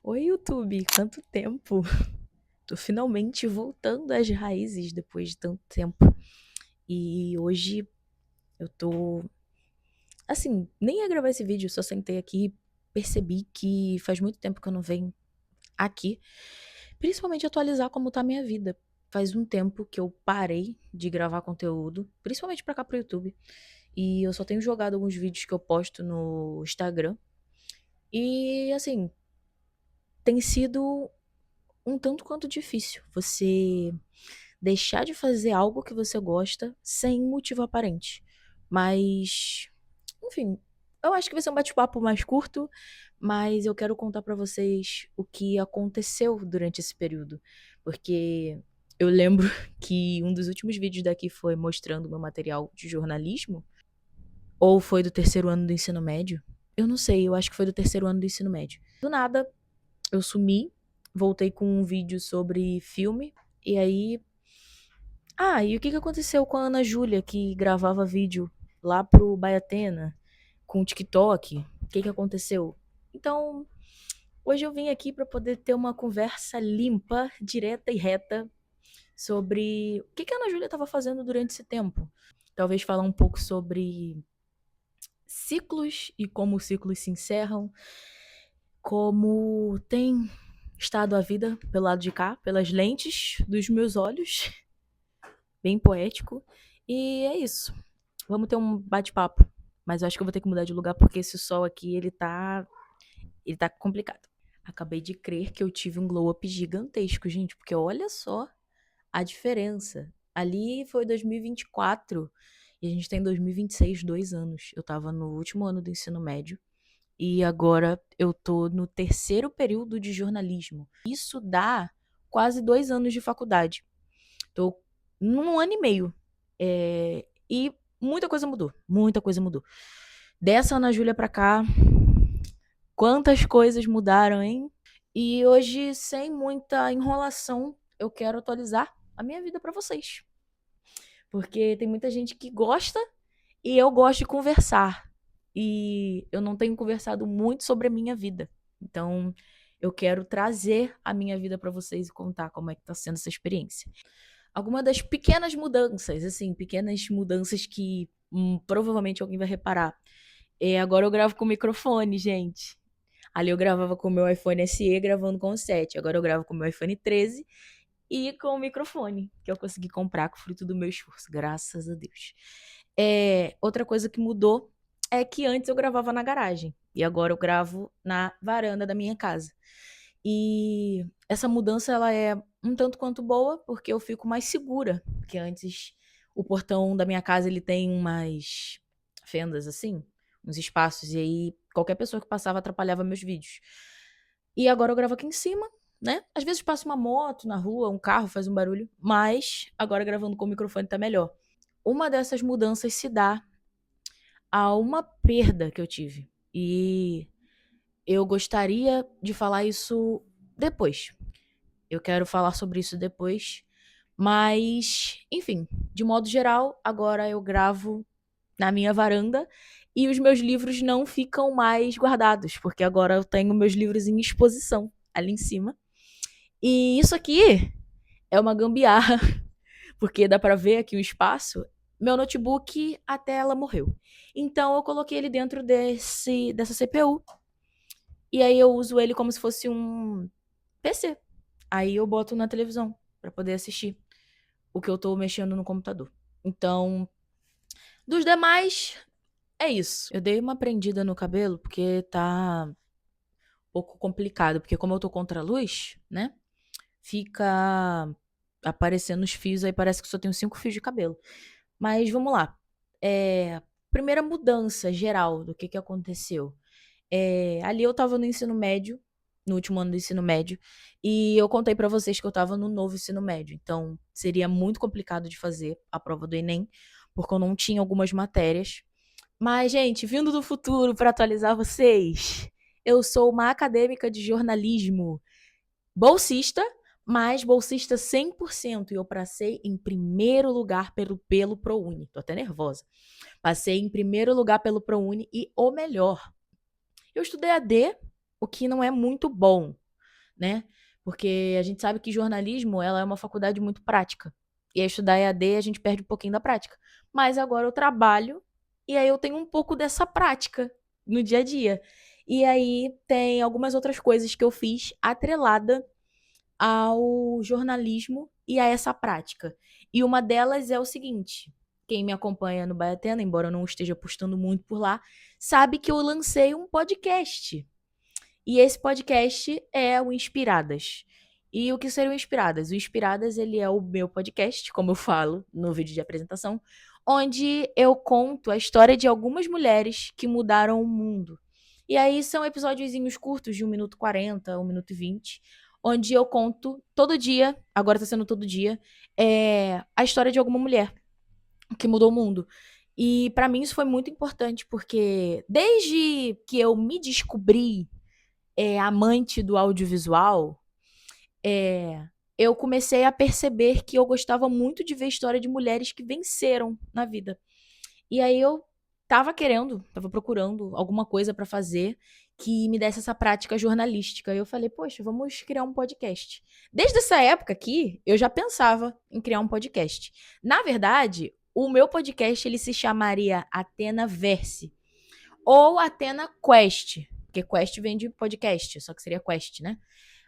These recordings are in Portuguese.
Oi, YouTube, quanto tempo? Tô finalmente voltando às raízes depois de tanto tempo. E hoje eu tô. Assim, nem ia gravar esse vídeo, só sentei aqui e percebi que faz muito tempo que eu não venho aqui, principalmente atualizar como tá a minha vida. Faz um tempo que eu parei de gravar conteúdo, principalmente pra cá pro YouTube. E eu só tenho jogado alguns vídeos que eu posto no Instagram. E assim, tem sido um tanto quanto difícil você deixar de fazer algo que você gosta sem motivo aparente. Mas, enfim, eu acho que vai ser um bate-papo mais curto, mas eu quero contar pra vocês o que aconteceu durante esse período, porque eu lembro que um dos últimos vídeos daqui foi mostrando meu material de jornalismo, ou foi do terceiro ano do ensino médio. Eu não sei, eu acho que foi do terceiro ano do ensino médio. Do nada, eu sumi, voltei com um vídeo sobre filme, e aí. Ah, e o que que aconteceu com a Ana Júlia, que gravava vídeo lá pro Baiatena, com o TikTok? O que que aconteceu? Então, hoje eu vim aqui para poder ter uma conversa limpa, direta e reta sobre o que que a Ana Júlia estava fazendo durante esse tempo. Talvez falar um pouco sobre ciclos e como os ciclos se encerram, como tem estado a vida pelo lado de cá, pelas lentes dos meus olhos, bem poético. E é isso. Vamos ter um bate-papo. Mas eu acho que eu vou ter que mudar de lugar porque esse sol aqui, ele tá complicado. Acabei de crer que eu tive um glow up gigantesco, gente, porque olha só a diferença. Ali foi 2024 e a gente tem 2026, 2 anos. Eu tava no último ano do ensino médio e agora eu tô no terceiro período de jornalismo. Isso dá quase 2 anos de faculdade. Tô num ano e meio. E muita coisa mudou. Muita coisa mudou. Dessa Ana Júlia pra cá, quantas coisas mudaram, hein? E hoje, sem muita enrolação, eu quero atualizar a minha vida pra vocês. Porque tem muita gente que gosta e eu gosto de conversar. E eu não tenho conversado muito sobre a minha vida. Então, eu quero trazer a minha vida pra vocês e contar como é que tá sendo essa experiência. Alguma das pequenas mudanças, assim, pequenas mudanças que provavelmente alguém vai reparar. Agora eu gravo com microfone, gente. Ali eu gravava com o meu iPhone SE gravando com o 7. Agora eu gravo com o meu iPhone 13 e com o microfone que eu consegui comprar com o fruto do meu esforço, graças a Deus. Outra coisa que mudou é que antes eu gravava na garagem e agora eu gravo na varanda da minha casa. E essa mudança ela é um tanto quanto boa, porque eu fico mais segura, porque antes o portão da minha casa ele tem umas fendas assim, uns espaços e aí qualquer pessoa que passava atrapalhava meus vídeos. E agora eu gravo aqui em cima, né? Às vezes passa uma moto na rua, um carro faz um barulho, mas agora gravando com o microfone tá melhor. Uma dessas mudanças se dá a uma perda que eu tive. E eu gostaria de falar isso depois. Eu quero falar sobre isso depois. Mas, enfim, de modo geral, agora eu gravo na minha varanda e os meus livros não ficam mais guardados, porque agora eu tenho meus livros em exposição ali em cima. E isso aqui é uma gambiarra, porque dá pra ver aqui o espaço. Meu notebook, a tela morreu. Então eu coloquei ele dentro dessa CPU. E aí eu uso ele como se fosse um PC. Aí eu boto na televisão pra poder assistir o que eu tô mexendo no computador. Então, dos demais, é isso. Eu dei uma prendida no cabelo porque tá um pouco complicado, porque como eu tô contra a luz, né? Fica aparecendo os fios, aí parece que só tenho 5 fios de cabelo. Mas vamos lá. Primeira mudança geral do que aconteceu. Ali eu tava no ensino médio, no último ano do ensino médio, e eu contei pra vocês que eu tava no novo ensino médio. Então, seria muito complicado de fazer a prova do Enem, porque eu não tinha algumas matérias. Mas, gente, vindo do futuro pra atualizar vocês, eu sou uma acadêmica de jornalismo, bolsista, mas bolsista 100%. E eu passei em primeiro lugar pelo ProUni. Tô até nervosa. Passei em primeiro lugar pelo ProUni e o melhor. Eu estudei AD, o que não é muito bom. né? Porque a gente sabe que jornalismo, ela é uma faculdade muito prática. E aí estudar EAD a gente perde um pouquinho da prática. Mas agora eu trabalho e aí eu tenho um pouco dessa prática no dia a dia. E aí tem algumas outras coisas que eu fiz atrelada ao jornalismo e a essa prática. E uma delas é o seguinte: quem me acompanha no Baiatena, embora eu não esteja postando muito por lá, sabe que eu lancei um podcast. E esse podcast é o Inspiradas. E o que seriam Inspiradas? O Inspiradas, ele é o meu podcast, como eu falo no vídeo de apresentação, onde eu conto a história de algumas mulheres que mudaram o mundo. E aí são episódiozinhos curtos de 1 minuto 40, 1 minuto 20, onde eu conto todo dia, agora tá sendo todo dia, a história de alguma mulher que mudou o mundo. E pra mim isso foi muito importante, porque desde que eu me descobri amante do audiovisual, é, eu comecei a perceber que eu gostava muito de ver história de mulheres que venceram na vida. E aí eu tava procurando alguma coisa pra fazer que me desse essa prática jornalística. E eu falei, poxa, vamos criar um podcast. Desde essa época aqui, eu já pensava em criar um podcast. Na verdade, o meu podcast ele se chamaria Atena Verse ou Atena Quest, porque Quest vem de podcast, só que seria Quest, né?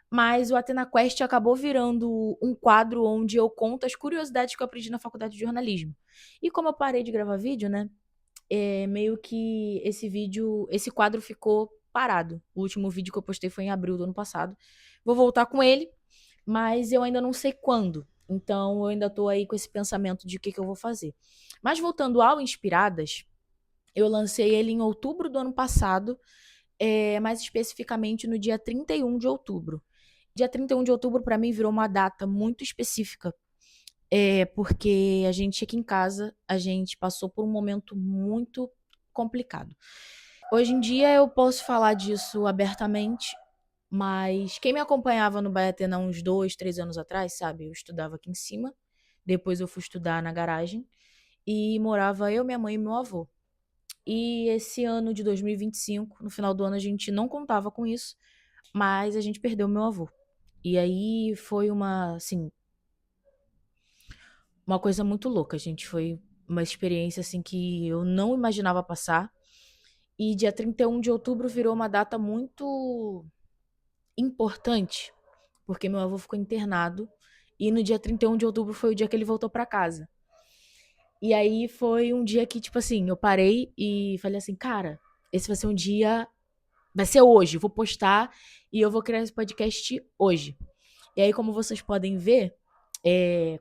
Mas o Atena Quest acabou virando um quadro onde eu conto as curiosidades que eu aprendi na faculdade de jornalismo. E como eu parei de gravar vídeo, né? Meio que esse quadro ficou parado. O último vídeo que eu postei foi em abril do ano passado. Vou voltar com ele, mas eu ainda não sei quando. Então eu ainda tô aí com esse pensamento de o que, que eu vou fazer. Mas voltando ao Inspiradas, eu lancei ele em outubro do ano passado, mais especificamente no dia 31 de outubro. Dia 31 de outubro, para mim, virou uma data muito específica, porque a gente aqui em casa, a gente passou por um momento muito complicado. Hoje em dia eu posso falar disso abertamente, mas quem me acompanhava no Baiatena há uns 2, 3 anos atrás, sabe? Eu estudava aqui em cima, depois eu fui estudar na garagem, e morava eu, minha mãe e meu avô. E esse ano de 2025, no final do ano, a gente não contava com isso, mas a gente perdeu meu avô. E aí foi assim, uma coisa muito louca, gente. Foi uma experiência, assim, que eu não imaginava passar. E dia 31 de outubro virou uma data muito importante, porque meu avô ficou internado. E no dia 31 de outubro foi o dia que ele voltou pra casa. E aí foi um dia que, tipo assim, eu parei e falei assim, cara, esse vai ser um dia. Vai ser hoje, vou postar e eu vou criar esse podcast hoje. E aí, como vocês podem ver,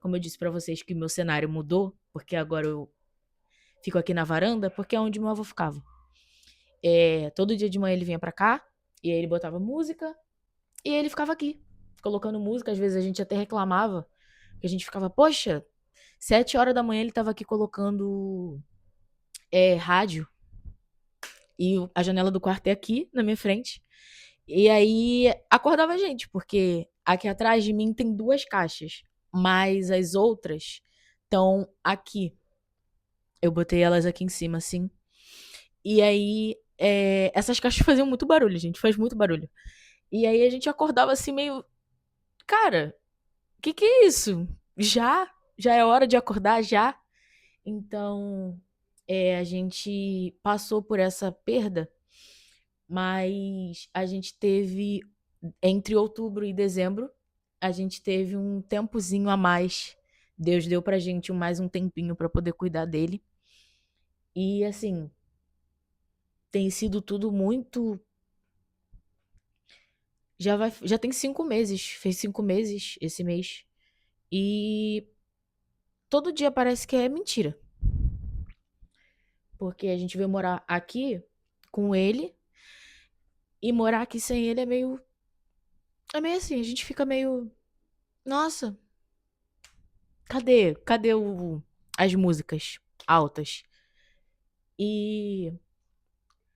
como eu disse pra vocês que meu cenário mudou, porque agora eu fico aqui na varanda, porque é onde meu avô ficava. Todo dia de manhã ele vinha pra cá, e aí ele botava música, e aí ele ficava aqui, colocando música. Às vezes a gente até reclamava, que a gente ficava, poxa, 7 horas da manhã ele tava aqui colocando rádio, e a janela do quarto é aqui, na minha frente. E aí acordava a gente, porque aqui atrás de mim tem 2 caixas, mas as outras estão aqui. Eu botei elas aqui em cima, assim. E aí, essas caixas faziam muito barulho, gente, faz muito barulho. E aí a gente acordava assim meio, cara, que é isso? Já? Já é hora de acordar já? Então, a gente passou por essa perda, mas a gente teve entre outubro e dezembro, a gente teve um tempozinho a mais. Deus deu pra gente mais um tempinho pra poder cuidar dele. E assim, tem sido tudo muito. Já tem 5 meses, fez 5 meses esse mês. E todo dia parece que é mentira. Porque a gente veio morar aqui com ele e morar aqui sem ele é meio. É meio assim, a gente fica meio. Nossa, cadê as músicas altas? E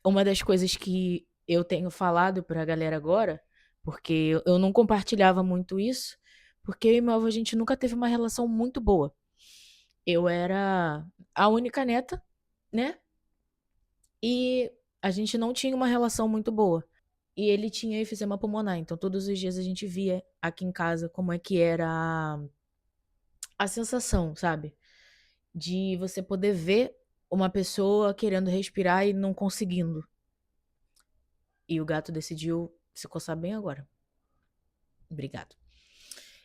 uma das coisas que eu tenho falado pra galera agora, porque eu não compartilhava muito isso, porque eu e meu avô a gente nunca teve uma relação muito boa. Eu era a única neta, né? E a gente não tinha uma relação muito boa. e ele tinha efizema pulmonar. Então, todos os dias a gente via aqui em casa como é que era a sensação, sabe? De você poder ver uma pessoa querendo respirar e não conseguindo. E o gato decidiu se coçar bem agora. Obrigado.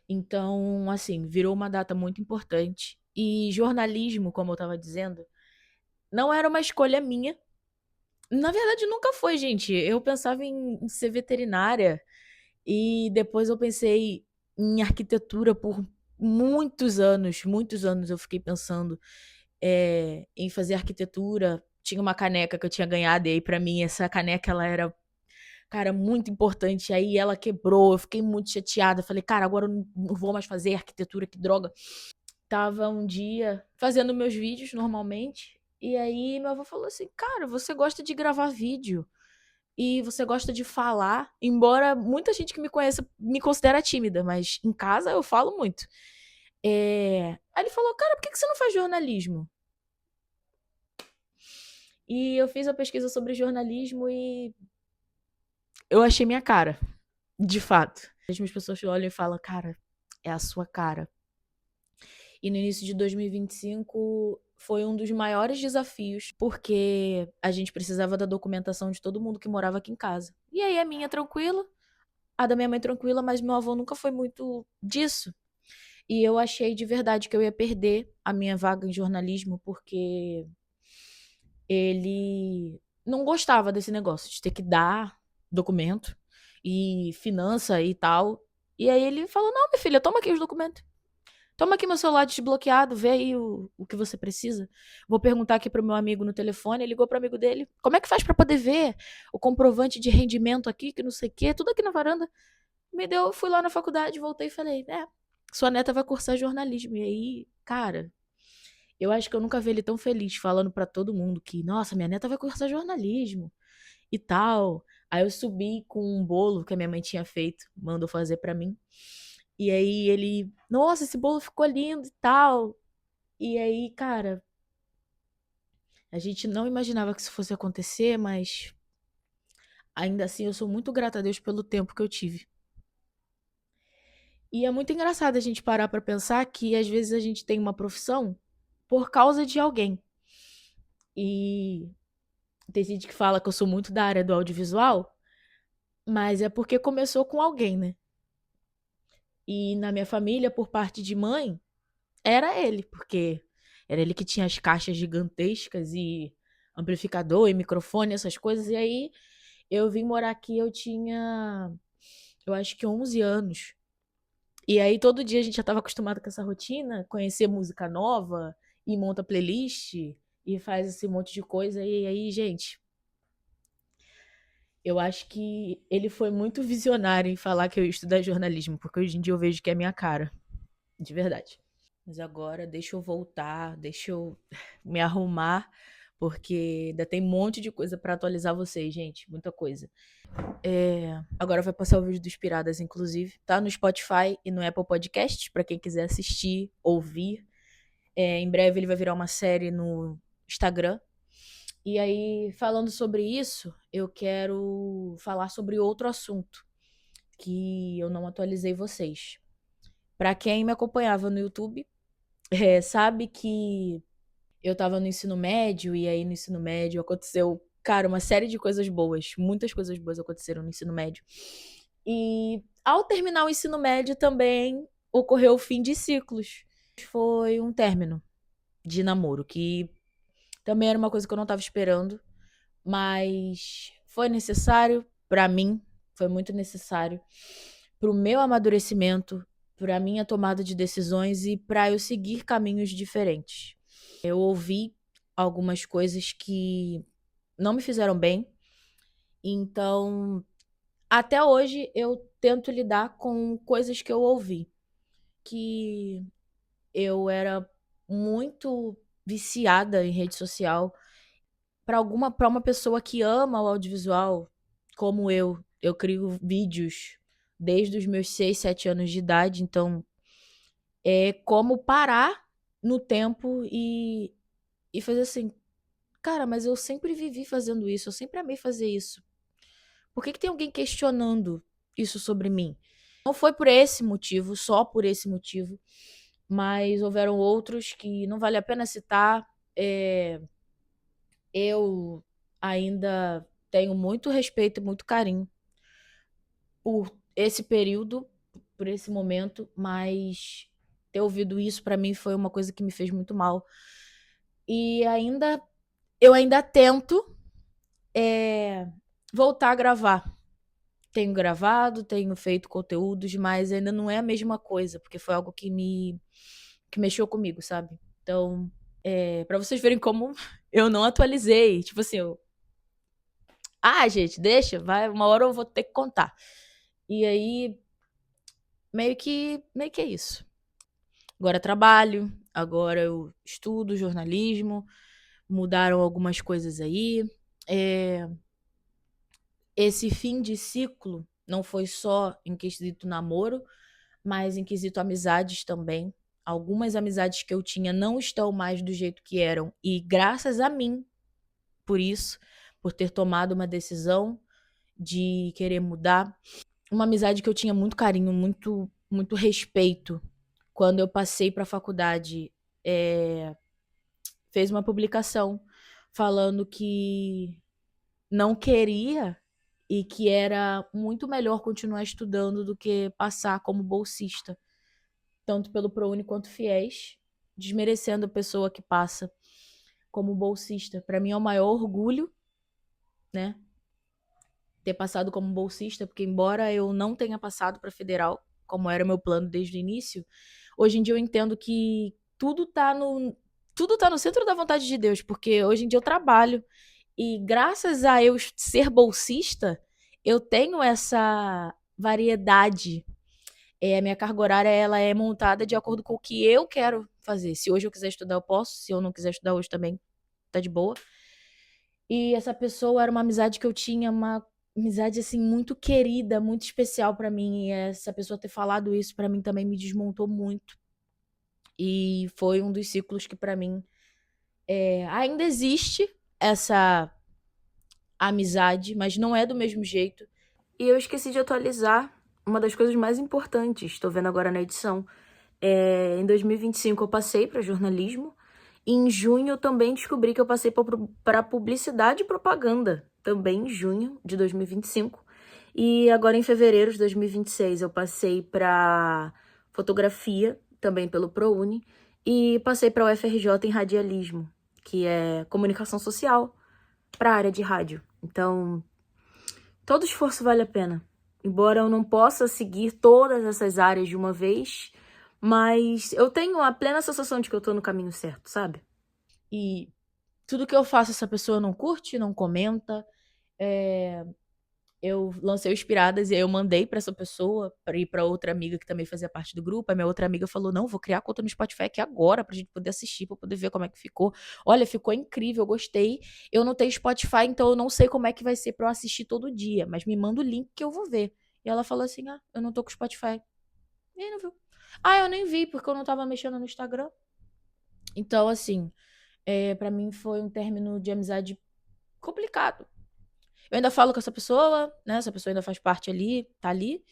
Então, assim, virou uma data muito importante. E jornalismo, como eu tava dizendo, não era uma escolha minha. Na verdade, nunca foi, gente. Eu pensava em ser veterinária e depois eu pensei em arquitetura por muitos anos eu fiquei pensando em fazer arquitetura. Tinha uma caneca que eu tinha ganhado e aí pra mim essa caneca ela era, cara, muito importante. Aí ela quebrou, eu fiquei muito chateada. Falei, cara, agora eu não vou mais fazer arquitetura, que droga. Tava um dia fazendo meus vídeos normalmente. E aí meu avô falou assim: cara, você gosta de gravar vídeo e você gosta de falar, embora muita gente que me conheça me considera tímida, mas em casa eu falo muito. Aí ele falou, cara, por que você não faz jornalismo? E eu fiz a pesquisa sobre jornalismo e eu achei minha cara, de fato. As pessoas olham e falam, cara, é a sua cara. E no início de 2025 foi um dos maiores desafios, porque a gente precisava da documentação de todo mundo que morava aqui em casa. E aí a minha tranquila, a da minha mãe tranquila, mas meu avô nunca foi muito disso. E eu achei de verdade que eu ia perder a minha vaga em jornalismo, porque ele não gostava desse negócio de ter que dar documento e finança e tal. E aí ele falou: não, minha filha, toma aqui os documentos. Toma aqui meu celular desbloqueado, vê aí o que você precisa. Vou perguntar aqui pro meu amigo no telefone, ele ligou pro amigo dele. Como é que faz pra poder ver o comprovante de rendimento aqui, que não sei o quê, tudo aqui na varanda. Me deu, fui lá na faculdade, voltei e falei, sua neta vai cursar jornalismo. E aí, cara, eu acho que eu nunca vi ele tão feliz falando pra todo mundo que, nossa, minha neta vai cursar jornalismo e tal. Aí eu subi com um bolo que a minha mãe tinha feito, mandou fazer pra mim. E aí ele, nossa, esse bolo ficou lindo e tal. E aí, cara, a gente não imaginava que isso fosse acontecer, mas ainda assim eu sou muito grata a Deus pelo tempo que eu tive. E é muito engraçado a gente parar pra pensar que às vezes a gente tem uma profissão por causa de alguém. E tem gente que fala que eu sou muito da área do audiovisual, mas é porque começou com alguém, né? E na minha família, por parte de mãe, era ele, porque era ele que tinha as caixas gigantescas e amplificador e microfone, essas coisas. E aí eu vim morar aqui, eu tinha, eu acho que 11 anos. E aí todo dia a gente já estava acostumado com essa rotina, conhecer música nova, e monta playlist e faz esse monte de coisa. E aí, gente, eu acho que ele foi muito visionário em falar que eu ia estudar jornalismo, porque hoje em dia eu vejo que é a minha cara, de verdade. Mas agora deixa eu voltar, deixa eu me arrumar, porque ainda tem um monte de coisa pra atualizar vocês, gente, muita coisa. Agora vai passar o vídeo dos Piradas, inclusive, tá no Spotify e no Apple Podcasts, pra quem quiser assistir, ouvir. Em breve ele vai virar uma série no Instagram. E aí, falando sobre isso, eu quero falar sobre outro assunto que eu não atualizei vocês. Pra quem me acompanhava no YouTube, sabe que eu tava no ensino médio e aí no ensino médio aconteceu, cara, uma série de coisas boas. Muitas coisas boas aconteceram no ensino médio. E ao terminar o ensino médio também ocorreu o fim de ciclos. Foi um término de namoro, que também era uma coisa que eu não tava esperando, mas foi necessário pra mim, foi muito necessário pro meu amadurecimento, pra minha tomada de decisões e pra eu seguir caminhos diferentes. Eu ouvi algumas coisas que não me fizeram bem, então até hoje eu tento lidar com coisas que eu ouvi, que eu era muito viciada em rede social. Para uma pessoa que ama o audiovisual, como eu crio vídeos desde os meus 6 7 anos de idade, então é como parar no tempo e fazer assim, cara, mas eu sempre vivi fazendo isso, eu sempre amei fazer isso. Por que tem alguém questionando isso sobre mim? Não foi por esse motivo, só por esse motivo, mas houveram outros que não vale a pena citar. Eu ainda tenho muito respeito e muito carinho por esse período, por esse momento, mas ter ouvido isso pra mim foi uma coisa que me fez muito mal. E eu ainda tento voltar a gravar. Tenho gravado, tenho feito conteúdos, mas ainda não é a mesma coisa, porque foi algo que mexeu comigo, sabe? Então, para vocês verem como eu não atualizei, tipo assim, gente, deixa, vai, uma hora eu vou ter que contar. E aí, meio que é isso. Agora trabalho, agora eu estudo jornalismo, mudaram algumas coisas aí. É, esse fim de ciclo não foi só em quesito namoro, mas em quesito amizades também. Algumas amizades que eu tinha não estão mais do jeito que eram, e graças a mim, por isso, por ter tomado uma decisão de querer mudar. Uma amizade que eu tinha muito carinho, muito respeito. Quando eu passei para a faculdade, fez uma publicação falando que não queria e que era muito melhor continuar estudando do que passar como bolsista, tanto pelo ProUni quanto FIES, desmerecendo a pessoa que passa como bolsista. Para mim é o maior orgulho, né, ter passado como bolsista, porque embora eu não tenha passado para federal, como era meu plano desde o início, hoje em dia eu entendo que tudo tá no centro da vontade de Deus, porque hoje em dia eu trabalho e graças a eu ser bolsista, eu tenho essa variedade. A minha carga horária ela é montada de acordo com o que eu quero fazer. Se hoje eu quiser estudar, eu posso. Se eu não quiser estudar hoje também, tá de boa. E essa pessoa era uma amizade que eu tinha, uma amizade assim muito querida, muito especial pra mim. E essa pessoa ter falado isso pra mim também me desmontou muito. E foi um dos ciclos que pra mim ainda existe essa amizade, mas não é do mesmo jeito. E eu esqueci de atualizar uma das coisas mais importantes, estou vendo agora na edição. Em 2025 eu passei para jornalismo. E em junho eu também descobri que eu passei para publicidade e propaganda, também em junho de 2025. E agora em fevereiro de 2026 eu passei para fotografia, também pelo ProUni, e passei para o UFRJ em radialismo, que é comunicação social para a área de rádio. Então, todo esforço vale a pena. Embora eu não possa seguir todas essas áreas de uma vez, mas eu tenho a plena sensação de que eu tô no caminho certo, sabe? E tudo que eu faço, essa pessoa não curte, não comenta. Eu lancei o Inspiradas e aí eu mandei pra essa pessoa, pra ir pra outra amiga que também fazia parte do grupo. A minha outra amiga falou: Não, vou criar conta no Spotify aqui agora pra gente poder assistir, pra poder ver como é que ficou. Olha, ficou incrível, eu gostei. Eu não tenho Spotify, então eu não sei como é que vai ser pra eu assistir todo dia, mas me manda o link que eu vou ver. E ela falou assim: eu não tô com Spotify. E aí não viu. Eu nem vi, porque eu não tava mexendo no Instagram. Então, assim, para mim foi um término de amizade complicado. Eu ainda falo com essa pessoa, né? Essa pessoa ainda faz parte ali, tá ali,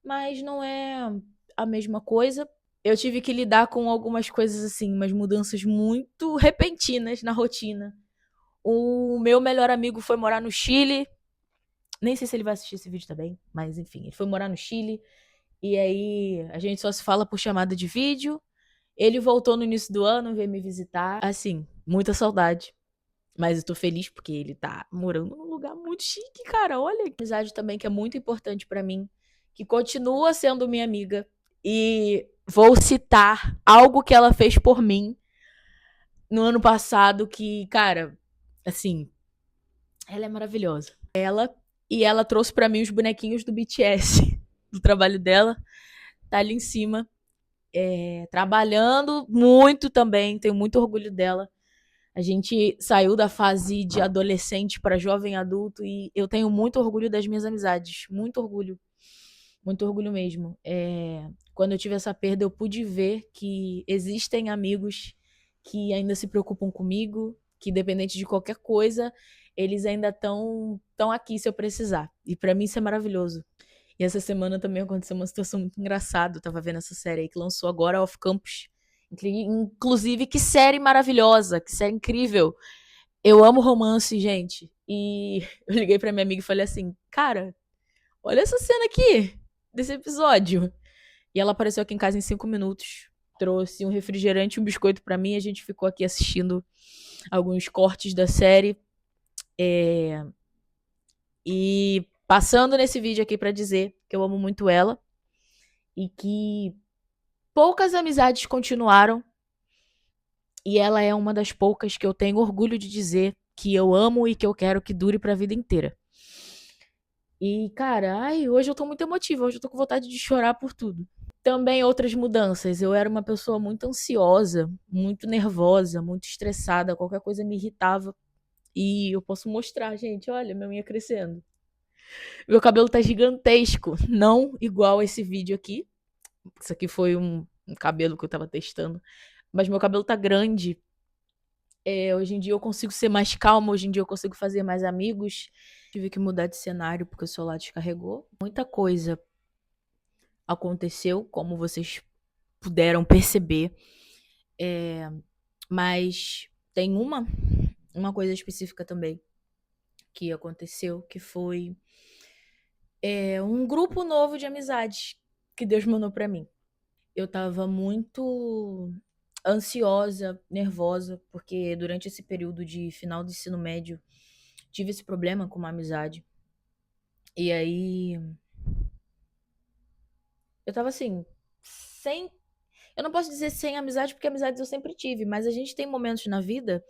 mas não é a mesma coisa. Eu tive que lidar com algumas coisas assim, umas mudanças muito repentinas na rotina. O meu melhor amigo foi morar no Chile. Nem sei se ele vai assistir esse vídeo também, mas enfim, ele foi morar no Chile. E aí a gente só se fala por chamada de vídeo. Ele voltou no início do ano, veio me visitar. Assim, muita saudade. Mas eu tô feliz porque ele tá morando num lugar muito chique, cara. Olha, amizade também que é muito importante pra mim, que continua sendo minha amiga. E vou citar algo que ela fez por mim no ano passado que, cara, assim, ela é maravilhosa. Ela trouxe pra mim os bonequinhos do BTS do trabalho dela. Tá ali em cima, trabalhando muito também, tenho muito orgulho dela. A gente saiu da fase de adolescente para jovem adulto e eu tenho muito orgulho das minhas amizades, muito orgulho mesmo. Quando eu tive essa perda, eu pude ver que existem amigos que ainda se preocupam comigo, que independente de qualquer coisa, eles ainda estão aqui se eu precisar. E pra mim isso é maravilhoso. E essa semana também aconteceu uma situação muito engraçada. Eu tava vendo essa série aí que lançou agora, Off Campus. Inclusive, que série maravilhosa, que série incrível. Eu amo romance, gente. E eu liguei pra minha amiga e falei assim: Cara, olha essa cena aqui, desse episódio. E ela apareceu aqui em casa em 5 minutos. Trouxe um refrigerante e um biscoito pra mim. A gente ficou aqui assistindo alguns cortes da série. E passando nesse vídeo aqui pra dizer que eu amo muito ela. E que poucas amizades continuaram. E ela é uma das poucas que eu tenho orgulho de dizer que eu amo e que eu quero que dure pra vida inteira. E, cara, ai, hoje eu tô muito emotiva. Hoje eu tô com vontade de chorar por tudo. Também outras mudanças. Eu era uma pessoa muito ansiosa, muito nervosa, muito estressada. Qualquer coisa me irritava. E eu posso mostrar, gente. Olha, minha unha crescendo. Meu cabelo tá gigantesco. Não igual esse vídeo aqui. Isso aqui foi um cabelo que eu tava testando. Mas meu cabelo tá grande. Hoje em dia eu consigo ser mais calma. Hoje em dia eu consigo fazer mais amigos. Tive que mudar de cenário porque o celular descarregou. Muita coisa aconteceu, como vocês puderam perceber. Mas tem uma coisa específica também que aconteceu, que foi um grupo novo de amizades que Deus mandou pra mim. Eu tava muito ansiosa, nervosa, porque durante esse período de final do ensino médio tive esse problema com uma amizade. E aí eu tava assim, sem. Eu não posso dizer sem amizade, porque amizades eu sempre tive, mas a gente tem momentos na vida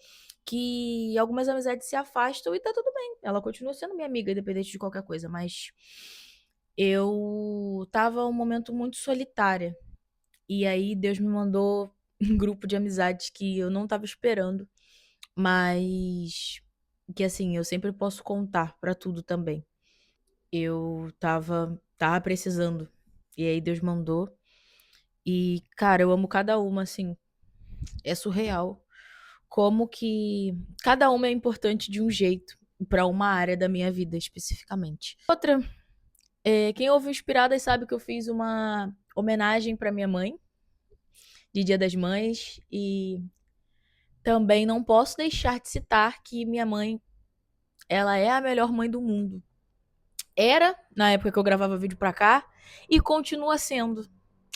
que algumas amizades se afastam e tá tudo bem. Ela continua sendo minha amiga, independente de qualquer coisa, mas eu tava um momento muito solitária. E aí Deus me mandou um grupo de amizades que eu não tava esperando, mas que assim, eu sempre posso contar pra tudo também. Eu tava precisando. E aí Deus mandou. E, cara, eu amo cada uma, assim. É surreal. Como que cada uma é importante de um jeito pra uma área da minha vida especificamente. Outra, quem ouve Inspiradas sabe que eu fiz uma homenagem pra minha mãe de Dia das Mães e também não posso deixar de citar que minha mãe, ela é a melhor mãe do mundo. Era na época que eu gravava vídeo pra cá e continua sendo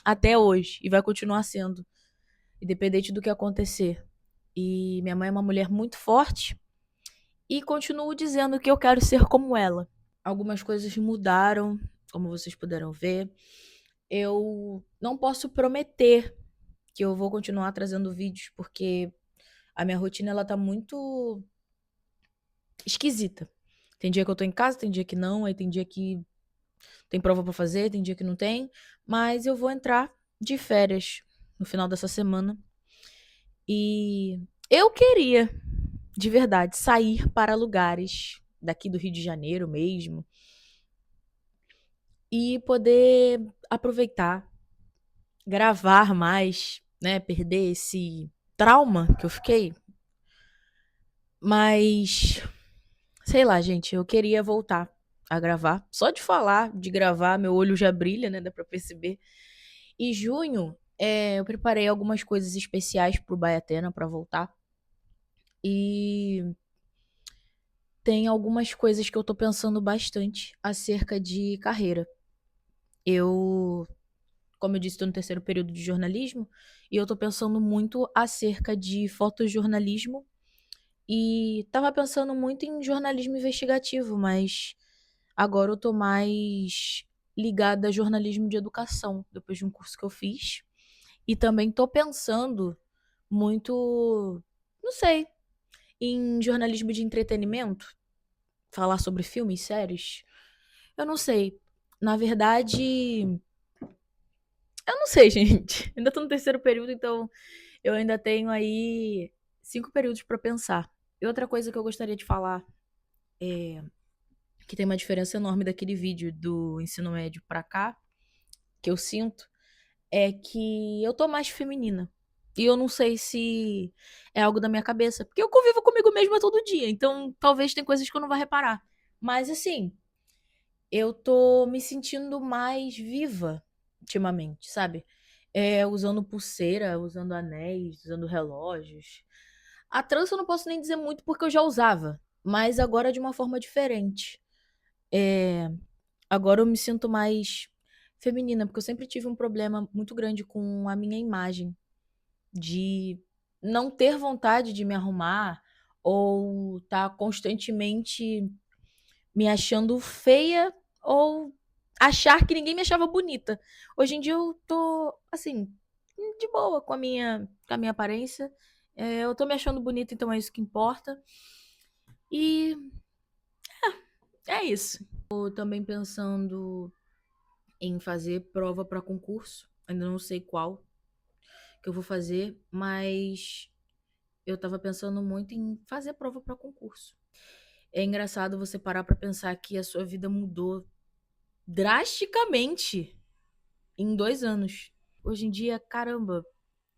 até hoje e vai continuar sendo, independente do que acontecer. E minha mãe é uma mulher muito forte e continuo dizendo que eu quero ser como ela. Algumas coisas mudaram, como vocês puderam ver. Eu não posso prometer que eu vou continuar trazendo vídeos, porque a minha rotina ela tá muito esquisita. Tem dia que eu tô em casa, tem dia que não, aí tem dia que tem prova pra fazer, tem dia que não tem, mas eu vou entrar de férias no final dessa semana. E eu queria, de verdade, sair para lugares daqui do Rio de Janeiro mesmo e poder aproveitar, gravar mais, né? Perder esse trauma que eu fiquei. Mas, sei lá, gente, eu queria voltar a gravar. Só de falar, de gravar, meu olho já brilha, né? Dá pra perceber. E junho, eu preparei algumas coisas especiais pro Baiatena pra voltar. E tem algumas coisas que eu tô pensando bastante acerca de carreira. Eu, como eu disse, tô no terceiro período de jornalismo e eu tô pensando muito acerca de fotojornalismo e tava pensando muito em jornalismo investigativo, mas agora eu tô mais ligada a jornalismo de educação, depois de um curso que eu fiz. E também tô pensando muito, não sei, em jornalismo de entretenimento, falar sobre filmes, séries. Eu não sei. Na verdade, eu não sei, gente. Ainda tô no terceiro período, então eu ainda tenho aí 5 períodos pra pensar. E outra coisa que eu gostaria de falar, que tem uma diferença enorme daquele vídeo do ensino médio pra cá, que eu sinto, é que eu tô mais feminina. E eu não sei se é algo da minha cabeça, porque eu convivo comigo mesma todo dia, então talvez tem coisas que eu não vá reparar. Mas assim, eu tô me sentindo mais viva ultimamente, sabe? Usando pulseira, usando anéis, usando relógios. A trança eu não posso nem dizer muito porque eu já usava, mas agora de uma forma diferente. É, Agora eu me sinto mais feminina, porque eu sempre tive um problema muito grande com a minha imagem, de não ter vontade de me arrumar ou estar constantemente me achando feia ou achar que ninguém me achava bonita. Hoje em dia eu tô, assim, de boa com a minha aparência. Eu tô me achando bonita, então é isso que importa. E é isso. Tô também pensando em fazer prova para concurso. Ainda não sei qual que eu vou fazer, mas eu tava pensando muito em fazer prova para concurso. É engraçado você parar para pensar que a sua vida mudou drasticamente em 2 anos. Hoje em dia, caramba,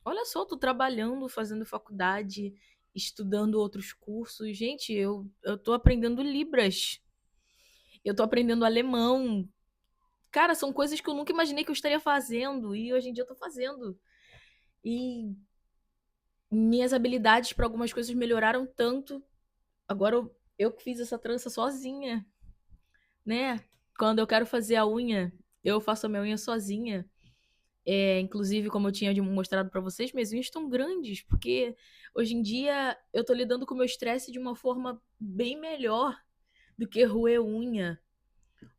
olha só, tô trabalhando, fazendo faculdade, estudando outros cursos. Gente, eu tô aprendendo Libras. Eu tô aprendendo alemão. Cara, são coisas que eu nunca imaginei que eu estaria fazendo. E hoje em dia eu tô fazendo. E minhas habilidades para algumas coisas melhoraram tanto. Agora eu que fiz essa trança sozinha, né? Quando eu quero fazer a unha, eu faço a minha unha sozinha. Inclusive, como eu tinha mostrado pra vocês, minhas unhas estão grandes, porque hoje em dia eu tô lidando com o meu estresse de uma forma bem melhor do que roer unha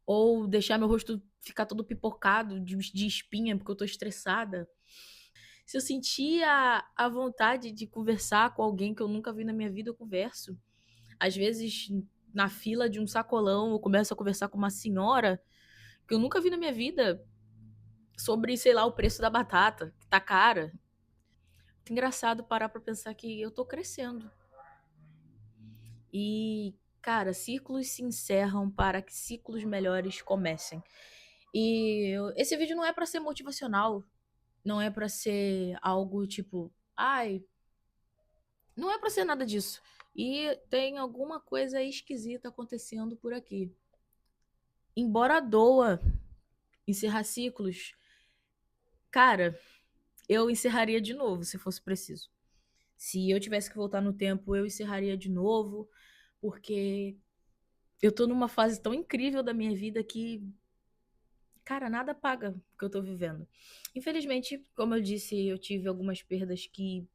ou deixar meu rosto ficar todo pipocado de espinha porque eu tô estressada. Se eu sentir a vontade de conversar com alguém que eu nunca vi na minha vida, eu converso. Às vezes, na fila de um sacolão, eu começo a conversar com uma senhora que eu nunca vi na minha vida sobre, sei lá, o preço da batata, que tá cara. Engraçado parar pra pensar que eu tô crescendo. E, cara, ciclos se encerram para que ciclos melhores comecem. Esse vídeo não é pra ser motivacional, não é pra ser algo tipo, ai, não é pra ser nada disso. E tem alguma coisa esquisita acontecendo por aqui. Embora doa encerrar ciclos, cara, eu encerraria de novo se fosse preciso. Se eu tivesse que voltar no tempo, eu encerraria de novo, porque eu tô numa fase tão incrível da minha vida que, cara, nada paga o que eu tô vivendo. Infelizmente, como eu disse, eu tive algumas perdas que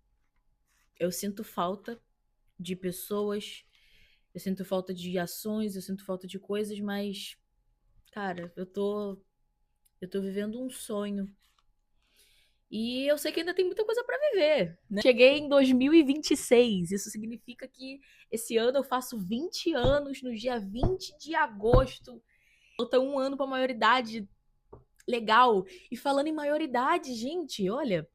eu sinto falta de pessoas, eu sinto falta de ações, eu sinto falta de coisas, mas, cara, eu tô vivendo um sonho. E eu sei que ainda tem muita coisa pra viver, né? Cheguei em 2026. Isso significa que esse ano eu faço 20 anos no dia 20 de agosto. Falta um ano pra maioridade. Legal. E falando em maioridade, gente, olha,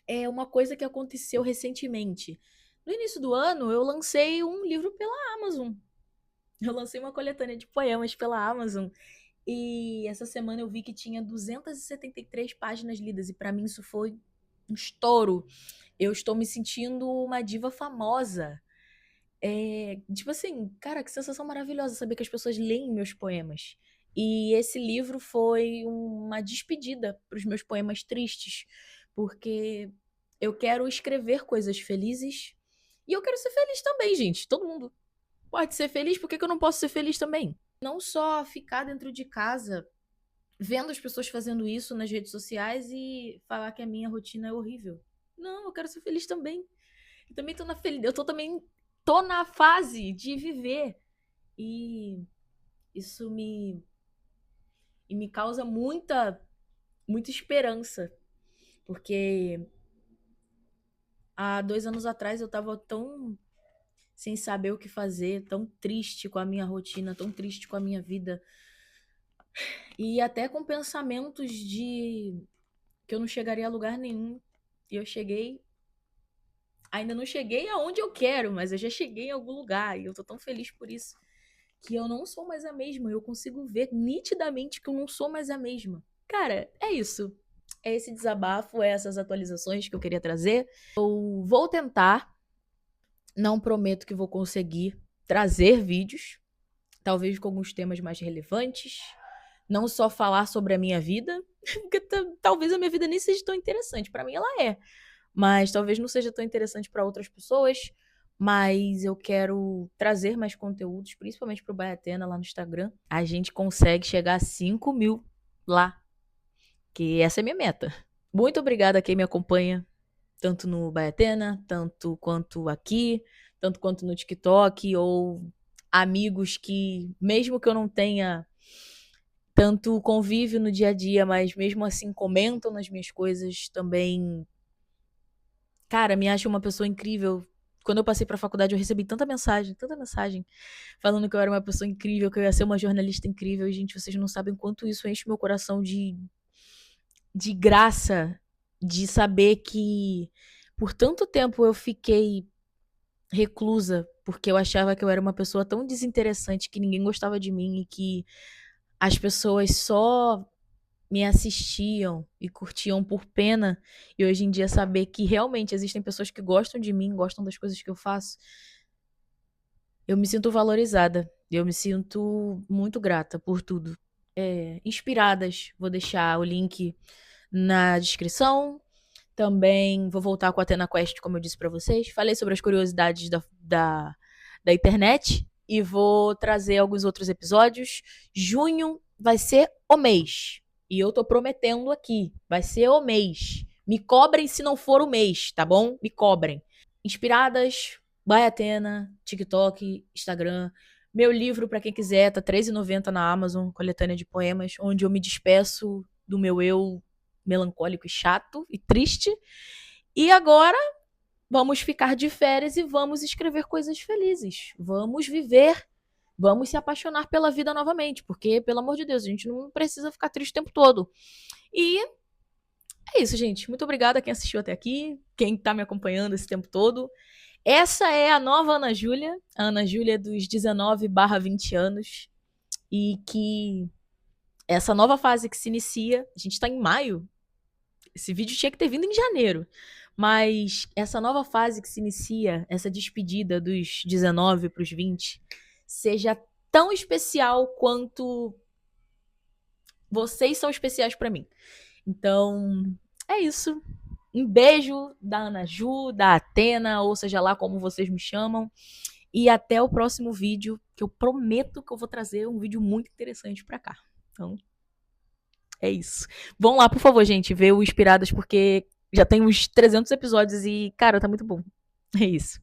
é uma coisa que aconteceu recentemente. No início do ano, eu lancei um livro pela Amazon. Eu lancei uma coletânea de poemas pela Amazon. E essa semana eu vi que tinha 273 páginas lidas. E pra mim isso foi um estouro. Eu estou me sentindo uma diva famosa. Tipo assim, cara, que sensação maravilhosa saber que as pessoas leem meus poemas. E esse livro foi uma despedida para os meus poemas tristes, porque eu quero escrever coisas felizes e eu quero ser feliz também, gente. Todo mundo pode ser feliz, por que que eu não posso ser feliz também? Não só ficar dentro de casa vendo as pessoas fazendo isso nas redes sociais e falar que a minha rotina é horrível. Não, eu quero ser feliz também. Eu também tô na eu tô também tô na fase de viver e isso me causa muita esperança, porque há 2 anos atrás eu tava tão sem saber o que fazer, tão triste com a minha rotina, tão triste com a minha vida e até com pensamentos de que eu não chegaria a lugar nenhum. E eu cheguei, ainda não cheguei aonde eu quero, mas eu já cheguei em algum lugar e eu tô tão feliz por isso. Que eu não sou mais a mesma. Eu consigo ver nitidamente que eu não sou mais a mesma. Cara, é isso. É esse desabafo, essas atualizações que eu queria trazer. Eu vou tentar, não prometo que vou conseguir trazer vídeos, talvez com alguns temas mais relevantes, não só falar sobre a minha vida, porque talvez a minha vida nem seja tão interessante. Pra mim ela é, mas talvez não seja tão interessante pra outras pessoas. Mas eu quero trazer mais conteúdos, principalmente pro Baiatena lá no Instagram. A gente consegue chegar a 5.000 lá, que essa é a minha meta. Muito obrigada a quem me acompanha, tanto no Baiatena, tanto quanto aqui, tanto quanto no TikTok, ou amigos que, mesmo que eu não tenha tanto convívio no dia a dia, mas mesmo assim comentam nas minhas coisas também. Cara, me acham uma pessoa incrível. Quando eu passei pra faculdade, eu recebi tanta mensagem, falando que eu era uma pessoa incrível, que eu ia ser uma jornalista incrível. E, gente, vocês não sabem quanto isso enche meu coração de graça, de saber que por tanto tempo eu fiquei reclusa, porque eu achava que eu era uma pessoa tão desinteressante, que ninguém gostava de mim e que as pessoas só me assistiam e curtiam por pena. E hoje em dia saber que realmente existem pessoas que gostam de mim, gostam das coisas que eu faço, eu me sinto valorizada. Eu me sinto muito grata por tudo. Inspiradas, vou deixar o link na descrição. Também vou voltar com a Athena Quest, como eu disse pra vocês. Falei sobre as curiosidades da internet e vou trazer alguns outros episódios. Junho vai ser o mês. E eu tô prometendo aqui, vai ser o mês. Me cobrem se não for o mês, tá bom? Me cobrem. Inspiradas, by Athena, TikTok, Instagram. Meu livro, pra quem quiser, tá R$13,90 na Amazon, coletânea de poemas, onde eu me despeço do meu eu melancólico e chato e triste. E agora vamos ficar de férias e vamos escrever coisas felizes. Vamos viver, vamos se apaixonar pela vida novamente, porque, pelo amor de Deus, a gente não precisa ficar triste o tempo todo. E é isso, gente. Muito obrigada a quem assistiu até aqui, quem tá me acompanhando esse tempo todo. Essa é a nova Ana Júlia, a Ana Júlia dos 19/20 anos, e que essa nova fase que se inicia, a gente tá em maio, esse vídeo tinha que ter vindo em janeiro. Mas essa nova fase que se inicia, essa despedida dos 19 para os 20, seja tão especial quanto vocês são especiais para mim. Então, é isso. Um beijo da Ana Ju, da Athena, ou seja lá como vocês me chamam. E até o próximo vídeo, que eu prometo que eu vou trazer um vídeo muito interessante para cá. Então, é isso. Vão lá, por favor, gente, ver o Inspiradas, porque já tem uns 300 episódios e, cara, tá muito bom. É isso.